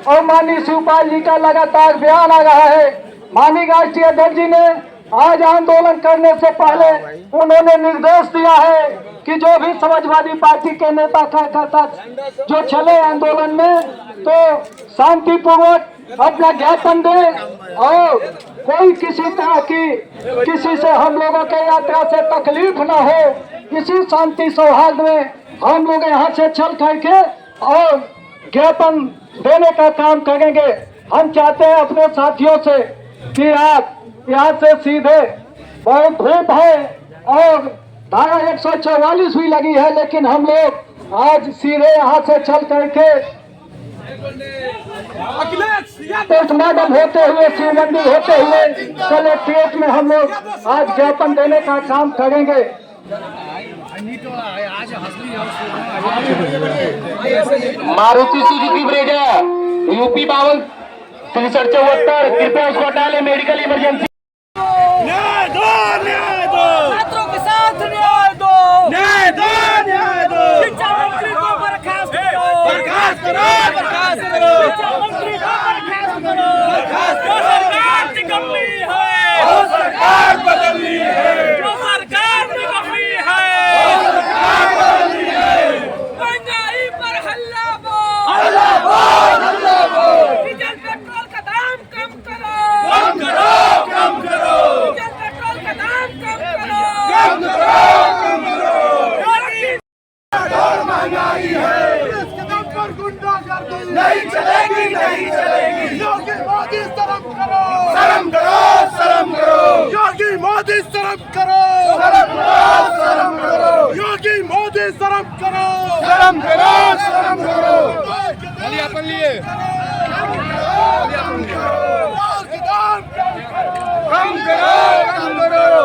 और माननीय शिवपाल जी का लगातार बयान आ रहा है। माननीय राष्ट्रीय अध्यक्ष जी ने आज आंदोलन करने से पहले उन्होंने निर्देश दिया है कि जो भी समाजवादी पार्टी के नेता कार्यकर्ता जो चले आंदोलन में तो शांतिपूर्वक अपना ज्ञापन दे और कोई किसी तरह की किसी से हम लोगों के यात्रा से तकलीफ न हो, इसी शांति सौहार्द में हम लोग यहाँ से चल करके और ज्ञापन देने का काम करेंगे। हम चाहते हैं अपने साथियों से कि आप यहाँ से सीधे, बहुत धूप है और धारा 144 भी लगी है, लेकिन हम लोग आज सीधे यहाँ से चल करके पोस्टमार्टम होते हुए शिवमंडी होते हुए कलेक्ट्रेट में हम लोग आज ज्ञापन देने का काम करेंगे। मारुति सुजुकी ब्रेजा यूपी 52 6374, कृपया उसको हटा ले। Medical emergency. न्याय दो, न्याय दो, छात्रों के साथ न्याय दो, न्याय दो, न्याय दो। शिक्षा मंत्री को बर्खास्त करो, बर्खास्त करो, बर्खास्त करो। शिक्षा मंत्री को बर्खास्त करो, बर्खास्त करो। सरकार निकम्मी है, वो सरकार बदलनी है, जो सरकार निकम्मी है, वो सरकार बदलनी है। महंगाई पर हल्ला बोल, हल्ला बोल, हल्ला बोल। डीजल पेट्रोल का दाम कम करो, कम करो, कम करो। डीजल पेट्रोल का दाम कम करो, कम करो, कम करो। और महंगाई है, इसके दम पर गुंडागर्दी नहीं चलेगी, नहीं चलेगी। योगी मोदी शर्म करो, शर्म करो, शर्म करो। योगी मोदी शर्म करो, शर्म करो, शर्म करो। योगी मोदी शर्म करो, शर्म करो, शर्म करो। बोलिए अपन लिए कम करो, कम करो।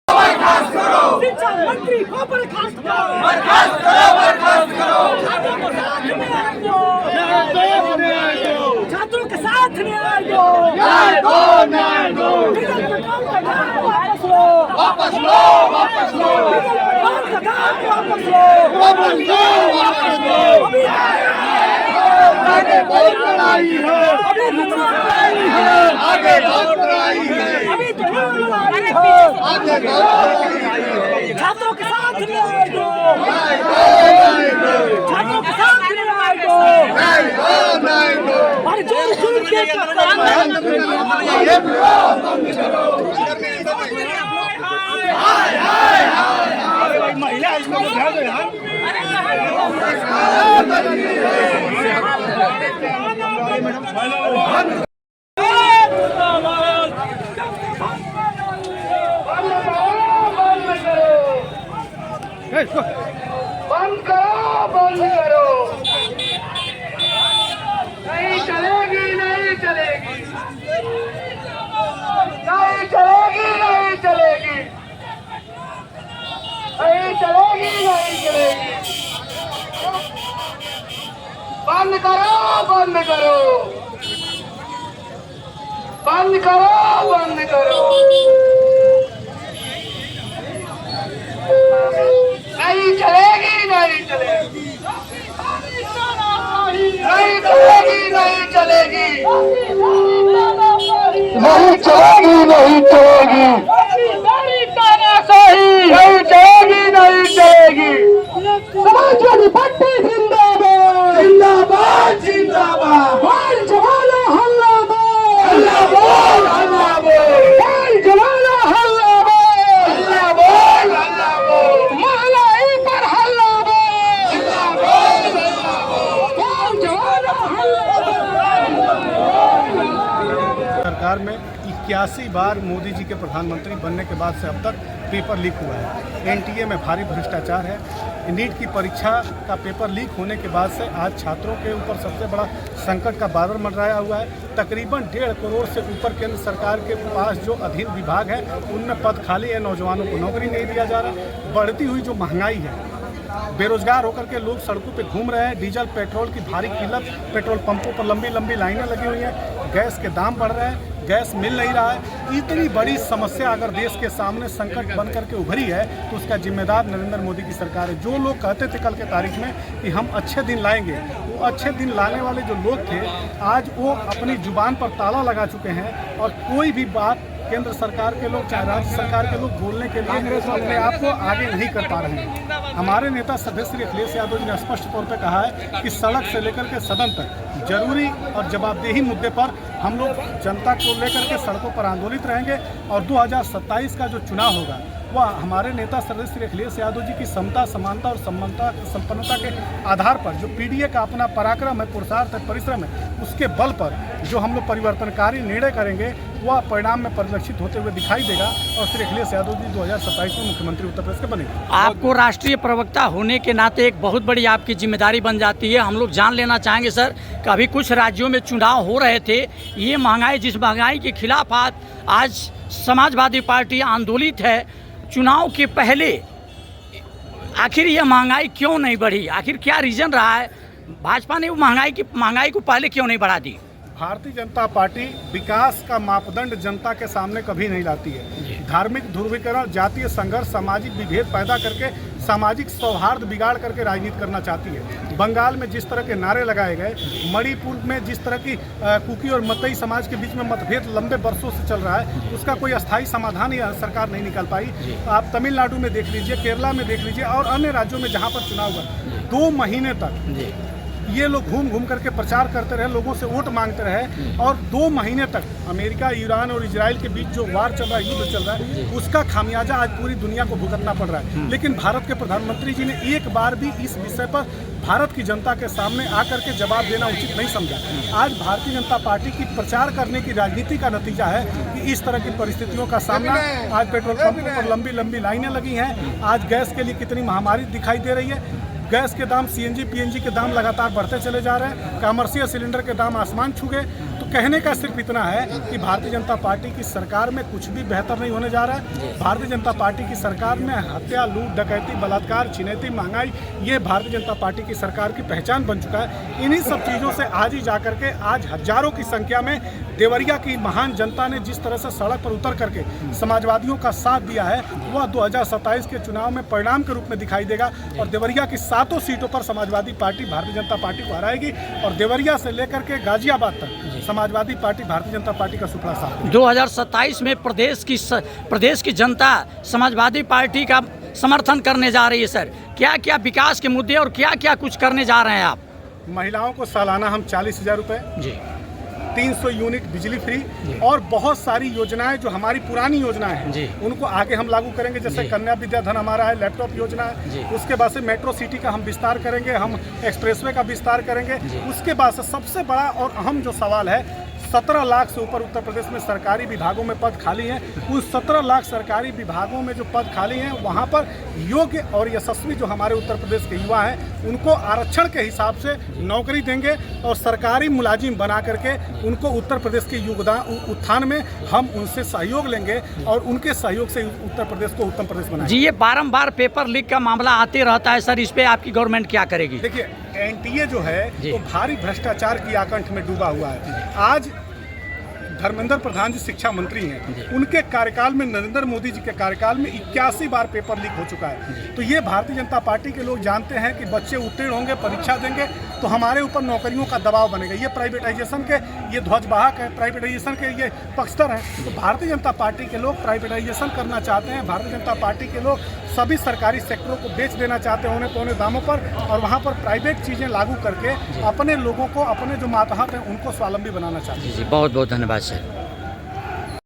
बर्खास्त करो, शिक्षा मंत्री को बर्खास्त करो, बर्खास्त करो, बर्खास्त करो। छात्रों के साथ न्याय दो, न्याय दो, छात्रों के साथ न्याय दो, न्याय दो, न्याय दो। डीजल पेट्रोल का दाम वापस लो, वापस लो, वापस लो। डीजल पेट्रोल का दाम वापस लो, वापस लो, वापस लो। आगे बहुत लड़ाई है, अभी बहुत लड़ाई है, आगे बहुत लड़ाई है, अभी बहुत लड़ाई है, आगे बहुत लड़ाई है। छात्रों के साथ न्याय दो, छात्रों के साथ न्याय दो, न्याय दो। और जोर जोर के महिला इसमें ध्यान दो यार। बंद करो, बंद करो। नहीं चलेगी, नहीं चलेगी, नहीं चलेगी, नहीं चलेगी, नहीं चलेगी, नहीं चलेगी। बंद करो, बंद करो, बंद करो, बंद करो। नहीं चलेगी, नहीं चलेगी, नहीं चलेगी, नहीं चलेगी, नहीं चलेगी, नहीं चलेगी, नहीं चलेगी, नहीं चलेगी। समाजवादी पार्टी जिंदाबाद, जिंदाबाद, जिंदाबाद। बाल जवाना हल्ला बोल, हल्ला बोल, हल्ला बोल। बाल जवाना हल्ला बोल, हल्ला बोल, हल्ला बोल। महंगाई पर हल्ला बोल, हल्ला बोल, हल्ला बोल। बाल जवाना हल्ला बोल। सरकार में 81 बार मोदी जी के प्रधानमंत्री बनने के बाद से अब तक पेपर लीक हुआ है। एनटीए में भारी भ्रष्टाचार है। नीट की परीक्षा का पेपर लीक होने के बाद से आज छात्रों के ऊपर सबसे बड़ा संकट का बादल मंडराया हुआ है। तकरीबन 1.5 करोड़ से ऊपर केंद्र सरकार के पास जो अधीन विभाग है उनमें पद खाली है, नौजवानों को नौकरी नहीं दिया जा रहा। बढ़ती हुई जो महंगाई है, बेरोजगार होकर के लोग सड़कों पे घूम रहे हैं। डीजल पेट्रोल की भारी किल्लत, पेट्रोल पंपों पर लंबी लंबी लाइनें लगी हुई हैं। गैस के दाम बढ़ रहे हैं। गैस मिल नहीं रहा है। इतनी बड़ी समस्या अगर देश के सामने संकट बन करके उभरी है तो उसका जिम्मेदार नरेंद्र मोदी की सरकार है। जो लोग कहते थे कल के तारीख में कि हम अच्छे दिन लाएंगे, वो अच्छे दिन लाने वाले जो लोग थे आज वो अपनी जुबान पर ताला लगा चुके हैं और कोई भी बात केंद्र सरकार के लोग चाहे राज्य सरकार के लोग बोलने के लिए अपने आप को आगे नहीं कर पा रहे हैं। हमारे नेता सभ्य श्री अखिलेश यादव जी ने स्पष्ट तौर पर कहा है कि सड़क से लेकर के सदन तक जरूरी और जवाबदेही मुद्दे पर हम लोग जनता को लेकर के सड़कों पर आंदोलित रहेंगे और 2027 का जो चुनाव होगा वह हमारे नेता सभ्य श्री अखिलेश यादव जी की समता, समानता और संपन्नता के आधार पर जो पीडीए का अपना पराक्रम है, पुरुषार्थ है, परिश्रम है, उसके बल पर जो हम लोग परिवर्तनकारी निर्णय करेंगे वह परिणाम में परिलक्षित होते हुए दिखाई देगा और श्री अखिलेश यादव जी 2027 में मुख्यमंत्री उत्तर प्रदेश के बनेंगे। आपको राष्ट्रीय प्रवक्ता होने के नाते एक बहुत बड़ी आपकी जिम्मेदारी बन जाती है। हम लोग जान लेना चाहेंगे सर कि अभी कुछ राज्यों में चुनाव हो रहे थे, ये महंगाई, जिस महंगाई के खिलाफ आज समाजवादी पार्टी आंदोलित है, चुनाव के पहले आखिर यह महंगाई क्यों नहीं बढ़ी? आखिर क्या रीज़न रहा है? भाजपा ने वो महंगाई को पहले क्यों नहीं बढ़ा दी? भारतीय जनता पार्टी विकास का मापदंड जनता के सामने कभी नहीं लाती है। धार्मिक ध्रुवीकरण, जातीय संघर्ष, सामाजिक विभेद पैदा करके सामाजिक सौहार्द बिगाड़ करके राजनीति करना चाहती है। बंगाल में जिस तरह के नारे लगाए गए, मणिपुर में जिस तरह की कुकी और मतई समाज के बीच में मतभेद लंबे वर्षों से चल रहा है, उसका कोई अस्थायी समाधान यह सरकार नहीं निकाल पाई। आप तमिलनाडु में देख लीजिए, केरला में देख लीजिए और अन्य राज्यों में जहाँ पर चुनाव हुआ, 2 महीने तक ये लोग घूम घूम करके प्रचार करते रहे, लोगों से वोट मांगते रहे और 2 महीने तक अमेरिका, ईरान और इजराइल के बीच जो वार चल रहा है, युद्ध चल रहा है, उसका खामियाजा आज पूरी दुनिया को भुगतना पड़ रहा है। लेकिन भारत के प्रधानमंत्री जी ने एक बार भी इस विषय पर भारत की जनता के सामने आकर के जवाब देना उचित नहीं समझा। आज भारतीय जनता पार्टी की प्रचार करने की राजनीति का नतीजा है कि इस तरह की परिस्थितियों का सामना, आज पेट्रोल पंपों पर लंबी लंबी लाइनें लगी हैं, आज गैस के लिए कितनी महामारी दिखाई दे रही है। गैस के दाम, सीएनजी, पीएनजी के दाम लगातार बढ़ते चले जा रहे हैं, कमर्शियल सिलेंडर के दाम आसमान छू गए। तो कहने का सिर्फ इतना है कि भारतीय जनता पार्टी की सरकार में कुछ भी बेहतर नहीं होने जा रहा है। भारतीय जनता पार्टी की सरकार में हत्या, लूट, डकैती, बलात्कार, छिनैती, महंगाई, ये भारतीय जनता पार्टी की सरकार की पहचान बन चुका है। इन्हीं सब चीज़ों से आज ही जाकर के आज हजारों की संख्या में देवरिया की महान जनता ने जिस तरह से सड़क पर उतर करके समाजवादियों का साथ दिया है, वह 2027 के चुनाव में परिणाम के रूप में दिखाई देगा और देवरिया की 7 सीटों पर समाजवादी पार्टी भारतीय जनता पार्टी को हराएगी और देवरिया से लेकर के गाजियाबाद तक समाजवादी पार्टी भारतीय जनता पार्टी का सुपड़ा साथ। 2027 में प्रदेश की जनता समाजवादी पार्टी का समर्थन करने जा रही है। सर, क्या क्या विकास के मुद्दे और क्या क्या कुछ करने जा रहे हैं आप? महिलाओं को सालाना हम 40,000 रुपये जी, 300 यूनिट बिजली फ्री और बहुत सारी योजनाएं जो हमारी पुरानी योजनाएं हैं उनको आगे हम लागू करेंगे। जैसे कन्या विद्याधन हमारा है, लैपटॉप योजना है, उसके बाद से मेट्रो सिटी का हम विस्तार करेंगे, हम एक्सप्रेसवे का विस्तार करेंगे। उसके बाद से सबसे बड़ा और अहम जो सवाल है, 17 लाख से ऊपर उत्तर प्रदेश में सरकारी विभागों में पद खाली हैं। उन 17 लाख सरकारी विभागों में जो पद खाली हैं वहाँ पर योग्य और यशस्वी जो हमारे उत्तर प्रदेश के युवा हैं उनको आरक्षण के हिसाब से नौकरी देंगे और सरकारी मुलाजिम बना करके उनको उत्तर प्रदेश के योगदान उत्थान में हम उनसे सहयोग लेंगे और उनके सहयोग से उत्तर प्रदेश को उत्तम प्रदेश बनाएंगे। जी, ये बारंबार पेपर लीक का मामला आते रहता है सर, इस पे आपकी गवर्नमेंट क्या करेगी? देखिए, एनटीए जो है तो भारी भ्रष्टाचार की आकंठ में डूबा हुआ है। आज धर्मेंद्र प्रधान जी शिक्षा मंत्री हैं, उनके कार्यकाल में, नरेंद्र मोदी जी के कार्यकाल में 81 बार पेपर लीक हो चुका है। तो ये भारतीय जनता पार्टी के लोग जानते हैं कि बच्चे उत्तीर्ण होंगे, परीक्षा देंगे तो हमारे ऊपर नौकरियों का दबाव बनेगा। ये प्राइवेटाइजेशन के ये ध्वजवाहक है, प्राइवेटाइजेशन के ये पक्षधर हैं। तो भारतीय जनता पार्टी के लोग प्राइवेटाइजेशन करना चाहते हैं। भारतीय जनता पार्टी के लोग सभी सरकारी सेक्टरों को बेच देना चाहते हैं औने पौने दामों पर और वहाँ पर प्राइवेट चीज़ें लागू करके अपने लोगों को, अपने जो मातहत हैं उनको स्वावलंबी बनाना चाहते हैं। जी, बहुत बहुत धन्यवाद सर।